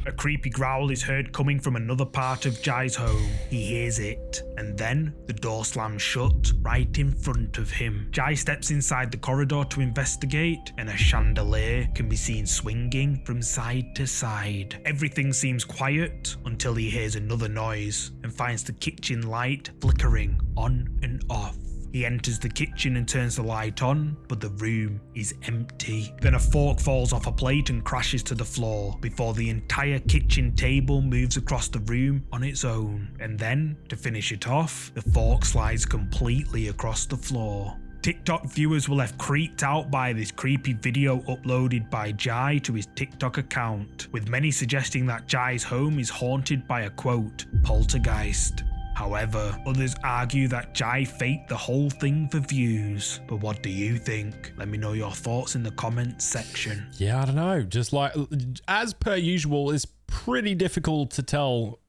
A creepy growl is heard coming from another part of Jai's home. He hears it, and then the door slams shut right in front of him. Jai steps inside the corridor to investigate, and a chandelier can be seen swinging from side to side. Everything seems quiet until he hears another noise and finds the kitchen light flickering on and off. He enters the kitchen and turns the light on, but the room is empty. Then a fork falls off a plate and crashes to the floor before the entire kitchen table moves across the room on its own. And then, to finish it off, the fork slides completely across the floor. TikTok viewers were left creeped out by this creepy video uploaded by Jai to his TikTok account, with many suggesting that Jai's home is haunted by a quote, poltergeist. However, others argue that Jai faked the whole thing for views. But what do you think? Let me know your thoughts in the comments section. Yeah, I don't know. Just like, as per usual, it's pretty difficult to tell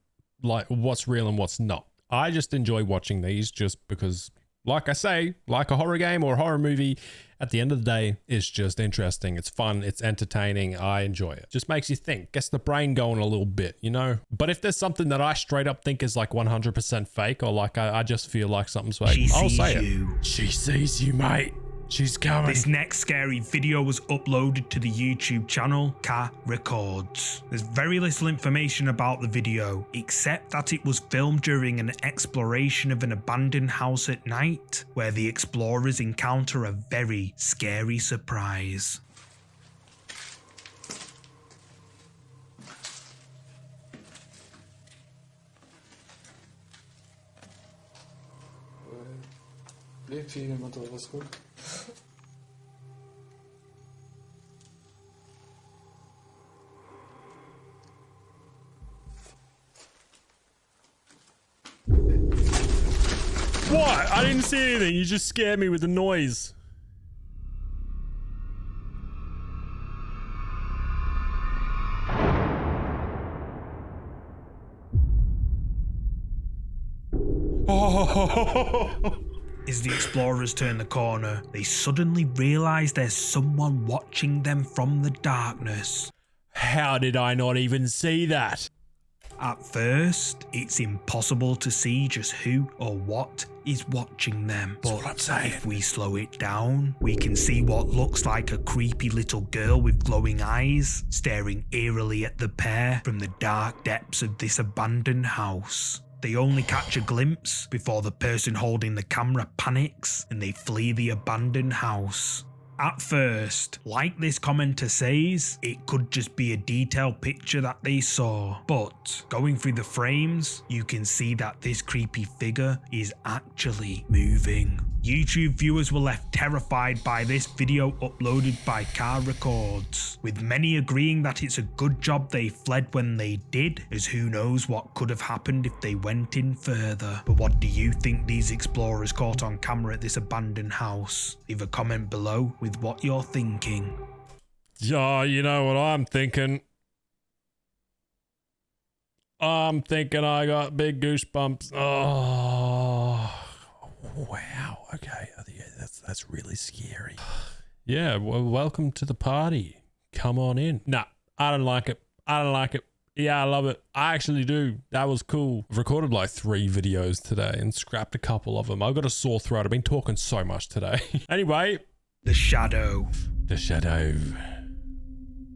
like what's real and what's not. I just enjoy watching these just because, like I say, like a horror game or a horror movie, at the end of the day, it's just interesting. It's fun. It's entertaining. I enjoy it. Just makes you think. Gets the brain going a little bit, you know? But if there's something that I straight up think is like 100% fake, or like I just feel like something's fake, I'll say it. She sees you, mate. She's coming. This next scary video was uploaded to the YouTube channel Ka Records. There's very little information about the video, except that it was filmed during an exploration of an abandoned house at night, where the explorers encounter a very scary surprise. What? I didn't see anything. You just scared me with the noise. Oh. As the explorers turn the corner, they suddenly realize there's someone watching them from the darkness. How did I not even see that? At first, it's impossible to see just who or what is watching them. But what I'm saying. If we slow it down, we can see what looks like a creepy little girl with glowing eyes staring eerily at the pair from the dark depths of this abandoned house. They only catch a glimpse before the person holding the camera panics and they flee the abandoned house. At first, like this commenter says, it could just be a detailed picture that they saw, but going through the frames, you can see that this creepy figure is actually moving. YouTube viewers were left terrified by this video uploaded by Ka Records, with many agreeing that it's a good job they fled when they did, as who knows what could have happened if they went in further. But what do you think these explorers caught on camera at this abandoned house? Leave a comment below with what you're thinking. Yeah, you know what I'm thinking. I'm thinking I got big goosebumps. Oh, wow. Okay, yeah, that's really scary. Yeah, well, welcome to the party. Come on in. Nah, I don't like it. I don't like it. Yeah, I love it. I actually do. That was cool. I've recorded like 3 videos today and scrapped a couple of them. I've got a sore throat. I've been talking so much today. Anyway. The Shadow. The Shadow.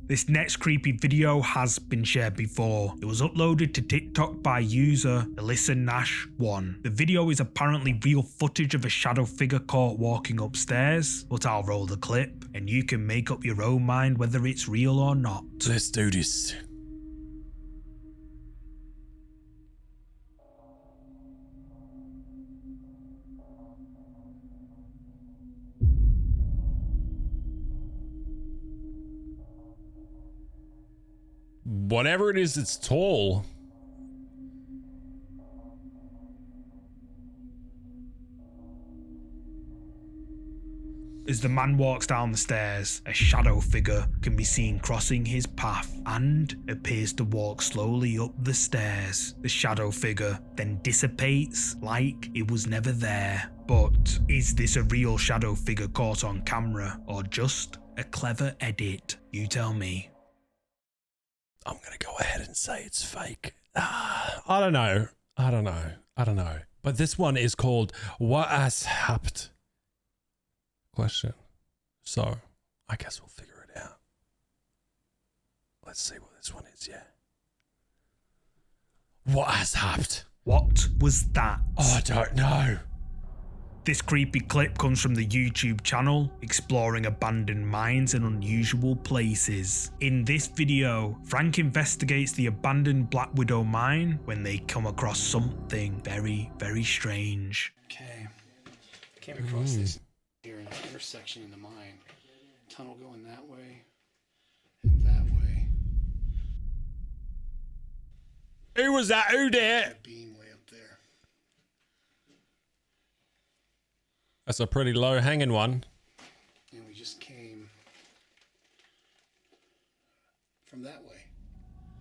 This next creepy video has been shared before. It was uploaded to TikTok by user ElyssaNash1. The video is apparently real footage of a shadow figure caught walking upstairs, but I'll roll the clip and you can make up your own mind whether it's real or not. Let's do this. Whatever it is, it's tall. As the man walks down the stairs, a shadow figure can be seen crossing his path and appears to walk slowly up the stairs. The shadow figure then dissipates like it was never there. But is this a real shadow figure caught on camera or just a clever edit? You tell me. I'm gonna go ahead and say it's fake. I don't know. I don't know. But this one is called What Has Happened? Question. So I guess we'll figure it out. Let's see what this one is, yeah. What has happened? What was that? Oh, I don't know. This creepy clip comes from the YouTube channel Exploring Abandoned Mines and Unusual Places. In this video, Frank investigates the abandoned Black Widow mine when they come across something very, very strange. Okay, came across this here, an intersection in the mine. Tunnel going that way and that way. Who was that? Who there? Beam way up there. That's a pretty low hanging one. And we just came from that way.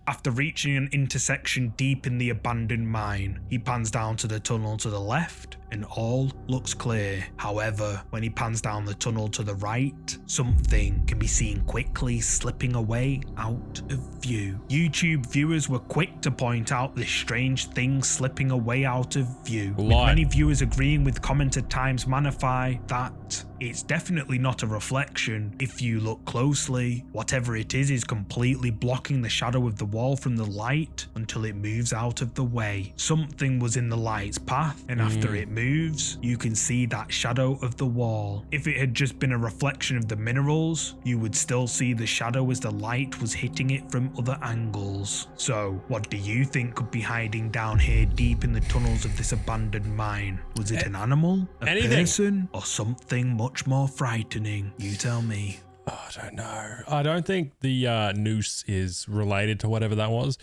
After reaching an intersection deep in the abandoned mine, he pans down to the tunnel to the left and all looks clear. However, when he pans down the tunnel to the right, something can be seen quickly slipping away out of view. YouTube viewers were quick to point out this strange thing slipping away out of view, with many viewers agreeing with commenter Times Manify that it's definitely not a reflection. If you look closely, whatever it is completely blocking the shadow of the wall from the light until it moves out of the way. Something was in the light's path, and after it moves, you can see that shadow of the wall. If it had just been a reflection of the minerals, you would still see the shadow as the light was hitting it from other angles. So, what do you think could be hiding down here deep in the tunnels of this abandoned mine? Was it an animal, a person, or something much more frightening? You tell me. Oh, I don't know. I don't think the noose is related to whatever that was.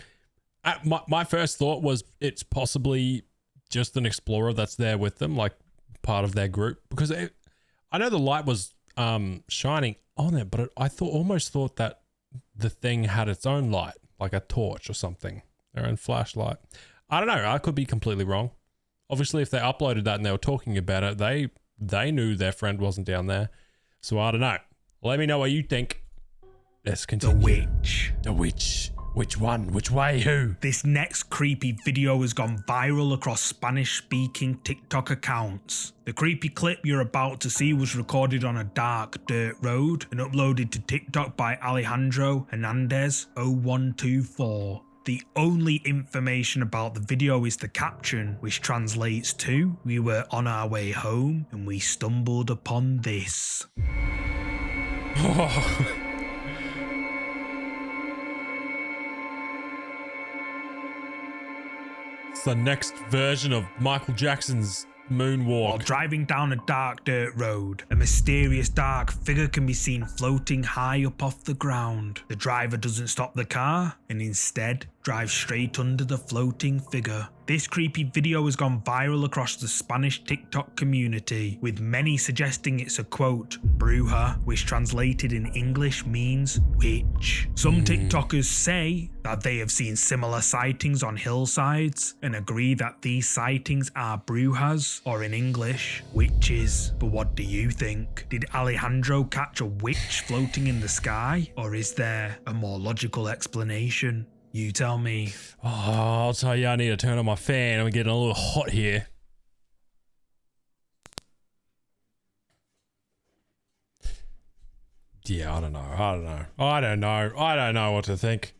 My first thought was it's possibly just an explorer that's there with them, like part of their group, because I know the light was shining on it, but I almost thought that the thing had its own light, like a torch or something, their own flashlight. I don't know. I could be completely wrong. Obviously, if they uploaded that and they were talking about it, they knew their friend wasn't down there. So I don't know. Let me know what you think. Let's continue. The witch. The witch. Which one? Which way? Who? This next creepy video has gone viral across Spanish-speaking TikTok accounts. The creepy clip you're about to see was recorded on a dark dirt road and uploaded to TikTok by Alejandro Hernandez 0124. The only information about the video is the caption, which translates to, "We were on our way home and we stumbled upon this." It's the next version of Michael Jackson's moonwalk. While driving down a dark dirt road, a mysterious dark figure can be seen floating high up off the ground. The driver doesn't stop the car and instead drives straight under the floating figure. This creepy video has gone viral across the Spanish TikTok community, with many suggesting it's a quote, bruja, which translated in English means witch. Some TikTokers say that they have seen similar sightings on hillsides and agree that these sightings are brujas, or in English, witches. But what do you think? Did Alejandro catch a witch floating in the sky, or is there a more logical explanation? You tell me. Oh, I'll tell you, I need to turn on my fan. I'm getting a little hot here. Yeah, I don't know what to think.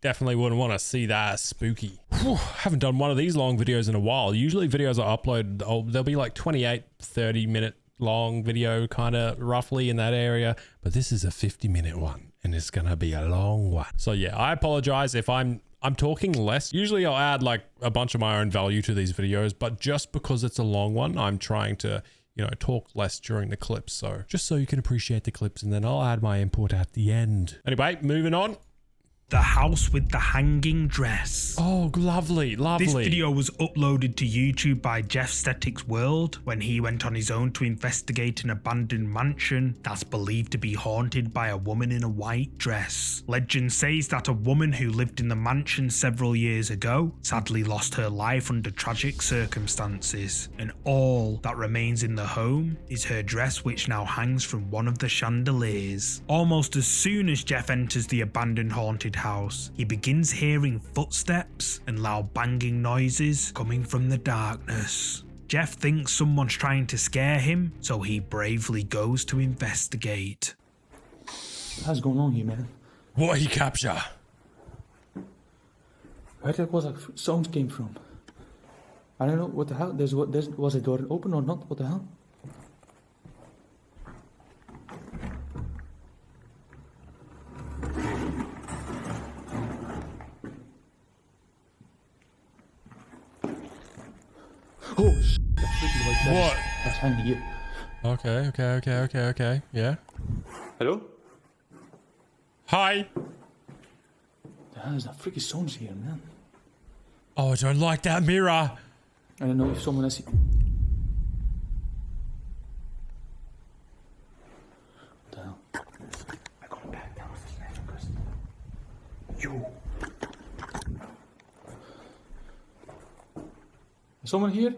Definitely wouldn't want to see that spooky. Whew, haven't done one of these long videos in a while. Usually videos I upload, they'll be like 28, 30 minute long video, kind of roughly in that area. But this is a 50-minute one. And it's gonna be a long one. So yeah, I apologize if I'm talking less. Usually I'll add like a bunch of my own value to these videos, but just because it's a long one, I'm trying to, you know, talk less during the clips. So just so you can appreciate the clips, and then I'll add my input at the end. Anyway, moving on. The house with the hanging dress. Oh, lovely, lovely. This video was uploaded to YouTube by Jeff Statics World when he went on his own to investigate an abandoned mansion that's believed to be haunted by a woman in a white dress. Legend says that a woman who lived in the mansion several years ago sadly lost her life under tragic circumstances, and all that remains in the home is her dress, which now hangs from one of the chandeliers. Almost as soon as Jeff enters the abandoned haunted house, he begins hearing footsteps and loud banging noises coming from the darkness. Jeff thinks someone's trying to scare him, so he bravely goes to investigate. What's going on here, man? What he capture? Where that was like sounds came from? I don't know what the hell. Was a door open or not? What the hell? Oh shit! That's freaking like that. What? That's hanging here. Okay. Yeah. Hello? Hi. There's no freaking sounds here, man. Oh, I don't like that mirror. I don't know if someone has. What the hell? I'm going back down with this man because you. Is someone here?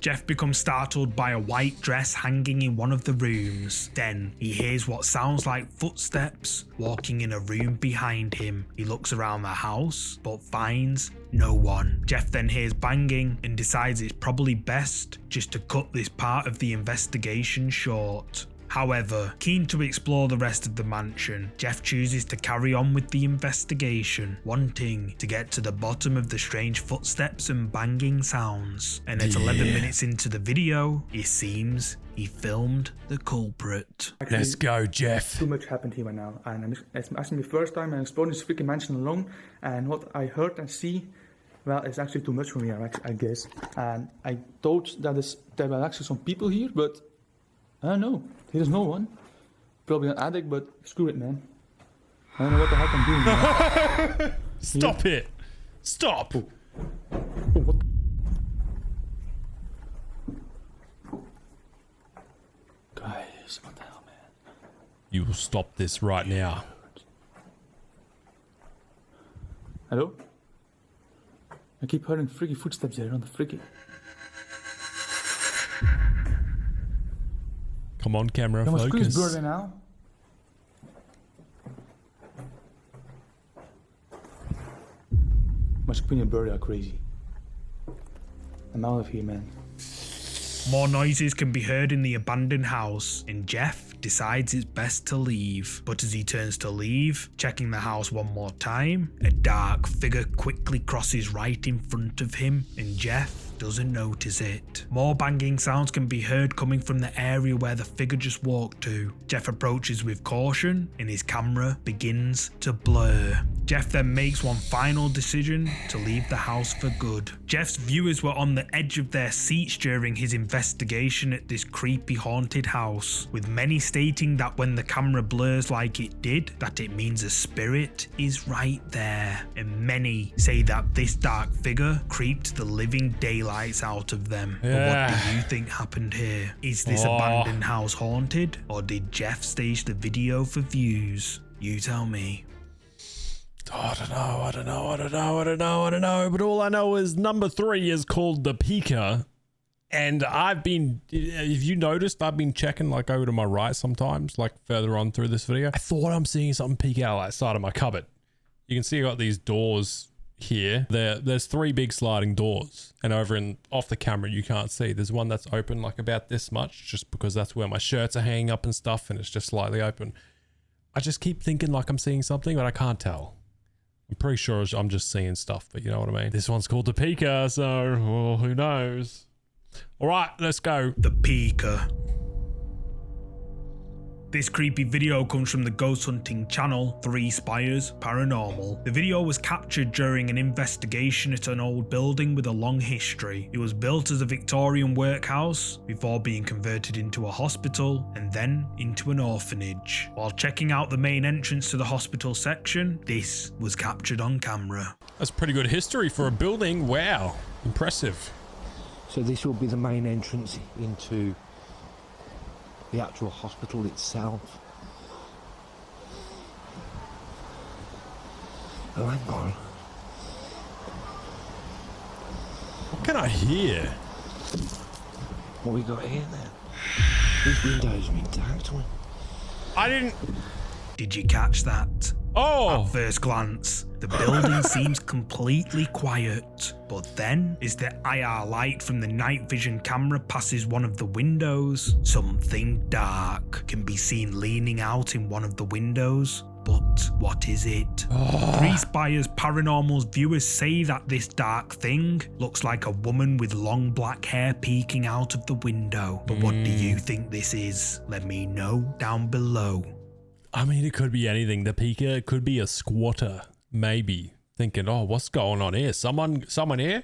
Jeff becomes startled by a white dress hanging in one of the rooms. Then he hears what sounds like footsteps walking in a room behind him. He looks around the house but finds no one. Jeff then hears banging and decides it's probably best just to cut this part of the investigation short. However, keen to explore the rest of the mansion, Jeff chooses to carry on with the investigation, wanting to get to the bottom of the strange footsteps and banging sounds. And at 11 minutes into the video, it seems he filmed the culprit. Actually, let's go, Jeff. Too much happened here right now, and it's actually the first time I'm exploring this freaking mansion alone, and what I heard and see, well, it's actually too much for me, I guess. And I thought that there were actually some people here, but I don't know. There's no one. Probably an addict, but screw it, man. I don't know what the heck I'm doing, man. Stop it. Stop. Oh, what? Guys, what the hell, man? You will stop this right now. Hello? I keep hearing freaky footsteps there on the freaky. Come on, camera, My screen's focus. burning now. My screen and bird are crazy. I'm out of here, man. More noises can be heard in the abandoned house, and Jeff decides it's best to leave. But as he turns to leave, checking the house one more time, a dark figure quickly crosses right in front of him, and Jeff doesn't notice it. More banging sounds can be heard coming from the area where the figure just walked to. Jeff approaches with caution, and his camera begins to blur. Jeff then makes one final decision to leave the house for good. Jeff's viewers were on the edge of their seats during his investigation at this creepy haunted house, with many stating that when the camera blurs like it did, that it means a spirit is right there. And many say that this dark figure creeped the living daylights out of them. But what do you think happened here? Is this abandoned house haunted, or did Jeff stage the video for views? You tell me. I don't know. But all I know is number 3 is called the Peeker. And I've been, if you noticed, I've been checking like over to my right sometimes, like further on through this video. I thought I'm seeing something peek out outside of my cupboard. You can see I got these doors here. There's 3 big sliding doors. And over in off the camera, you can't see. There's one that's open like about this much, just because that's where my shirts are hanging up and stuff, and it's just slightly open. I just keep thinking like I'm seeing something, but I can't tell. I'm pretty sure I'm just seeing stuff, but you know what I mean? This one's called the Peeker, so well, who knows? All right, let's go. The Peeker. This creepy video comes from the ghost hunting channel 3 Spires Paranormal. The video was captured during an investigation at an old building with a long history. It was built as a Victorian workhouse before being converted into a hospital and then into an orphanage. While checking out the main entrance to the hospital section, this was captured on camera. That's pretty good history for a building. Wow, impressive. So this will be the main entrance into the actual hospital itself. Oh, hang on. What can I hear? What we got here then? These windows are intact. I didn't... Did you catch that? Oh! At first glance, the building seems completely quiet. But then, as the IR light from the night vision camera passes one of the windows, something dark can be seen leaning out in one of the windows. But what is it? Three Spires Paranormal's viewers say that this dark thing looks like a woman with long black hair peeking out of the window. But what do you think this is? Let me know down below. I mean, it could be anything. The peeker could be a squatter, maybe. Thinking, oh, what's going on here? Someone here?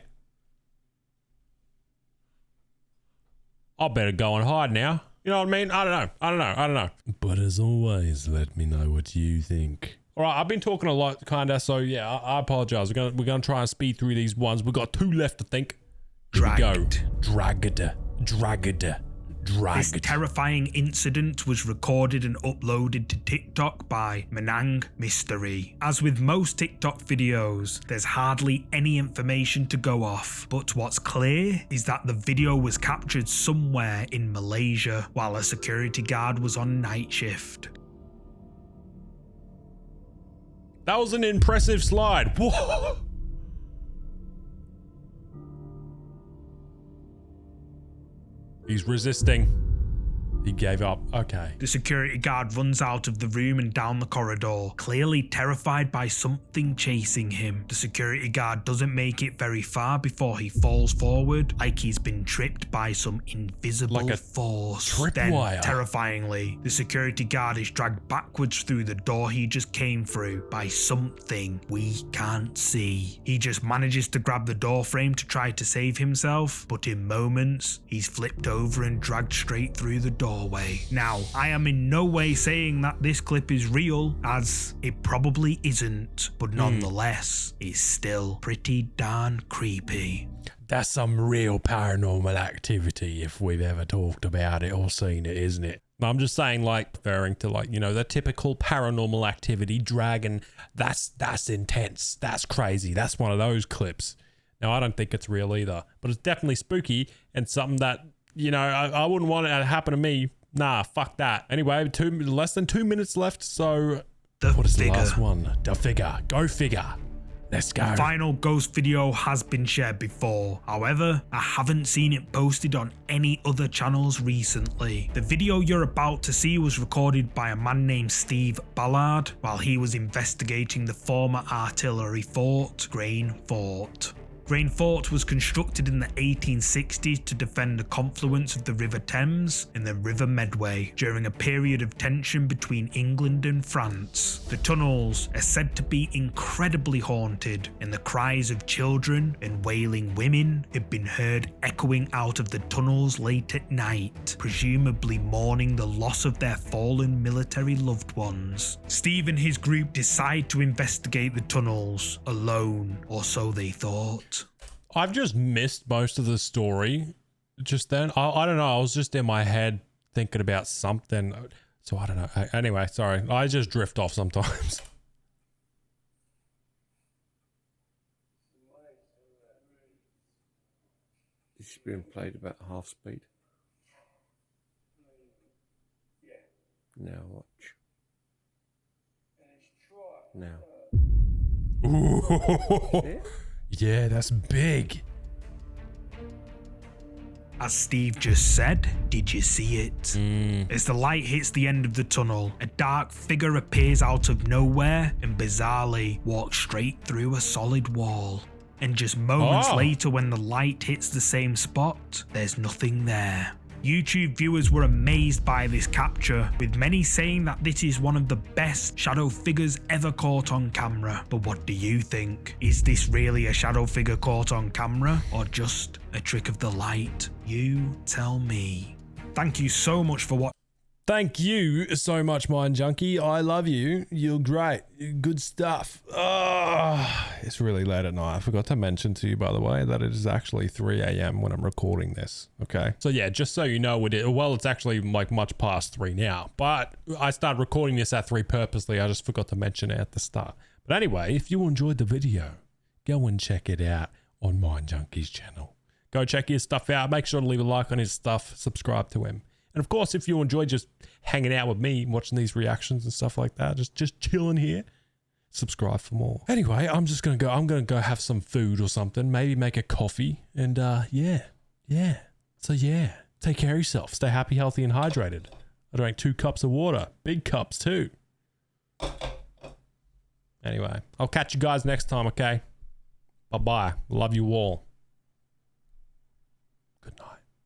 I better go and hide now. You know what I mean? I don't know. But as always, let me know what you think. All right, I've been talking a lot, kinda, so yeah, I apologize. We're gonna try and speed through these ones. We've got 2 left to think. Here we go. Dragged. This terrifying incident was recorded and uploaded to TikTok by Menang Mystery. As with most TikTok videos, there's hardly any information to go off, but what's clear is that the video was captured somewhere in Malaysia while a security guard was on night shift. That was an impressive slide. Whoa! He's resisting. He gave up. Okay. The security guard runs out of the room and down the corridor, clearly terrified by something chasing him. The security guard doesn't make it very far before he falls forward, like he's been tripped by some invisible force. Then, terrifyingly, the security guard is dragged backwards through the door he just came through by something we can't see. He just manages to grab the door frame to try to save himself, but in moments, he's flipped over and dragged straight through the doorway. Now, I am in no way saying that this clip is real, as it probably isn't, but nonetheless, it's still pretty darn creepy. That's some real paranormal activity if we've ever talked about it or seen it, isn't it? I'm just saying, like, referring to, like, you know, the typical paranormal activity, dragon, that's intense, that's crazy, that's one of those clips. Now, I don't think it's real either, but it's definitely spooky and something that, you know, I wouldn't want it to happen to me. Nah, fuck that. Anyway, less than 2 minutes left, so what is the last one? The figure. Go figure. Let's go. The final ghost video has been shared before. However, I haven't seen it posted on any other channels recently. The video you're about to see was recorded by a man named Steve Ballard while he was investigating the former artillery fort, Grain Fort. Grain Fort was constructed in the 1860s to defend the confluence of the River Thames and the River Medway during a period of tension between England and France. The tunnels are said to be incredibly haunted, and the cries of children and wailing women have been heard echoing out of the tunnels late at night, presumably mourning the loss of their fallen military loved ones. Steve and his group decide to investigate the tunnels alone, or so they thought. I've just missed most of the story just then. I don't know. I was just in my head thinking about something. So I don't know. Anyway, sorry. I just drift off sometimes. This is being played about half speed. Now watch. Now. Ooh. Yeah, that's big. As Steve just said, did you see it? As the light hits the end of the tunnel, a dark figure appears out of nowhere and bizarrely walks straight through a solid wall. And just moments later, when the light hits the same spot, there's nothing there. YouTube viewers were amazed by this capture, with many saying that this is one of the best shadow figures ever caught on camera. But what do you think? Is this really a shadow figure caught on camera, or just a trick of the light? You tell me. Thank you so much for watching. Thank you so much, MindJunkie. I love you. You're great. Good stuff. It's really late at night. I forgot to mention to you, by the way, that it is actually 3 a.m. when I'm recording this. Okay. So yeah, just so you know, it's actually like much past 3 now, but I started recording this at 3 purposely. I just forgot to mention it at the start. But anyway, if you enjoyed the video, go and check it out on MindJunkie's channel. Go check his stuff out. Make sure to leave a like on his stuff. Subscribe to him. And of course, if you enjoy just hanging out with me, watching these reactions and stuff like that, just chilling here, subscribe for more. Anyway, I'm going to go have some food or something, maybe make a coffee, and yeah. So yeah, take care of yourself. Stay happy, healthy, and hydrated. I drank 2 cups of water, big cups too. Anyway, I'll catch you guys next time, okay? Bye-bye. Love you all.